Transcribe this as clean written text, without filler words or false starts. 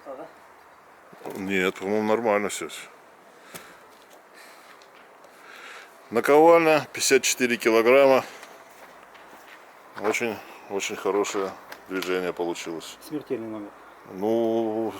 Да? Нет, по-моему, нормально все. Наковальня 54 килограмма. Очень хорошее движение получилось. Смертельный номер. Ну,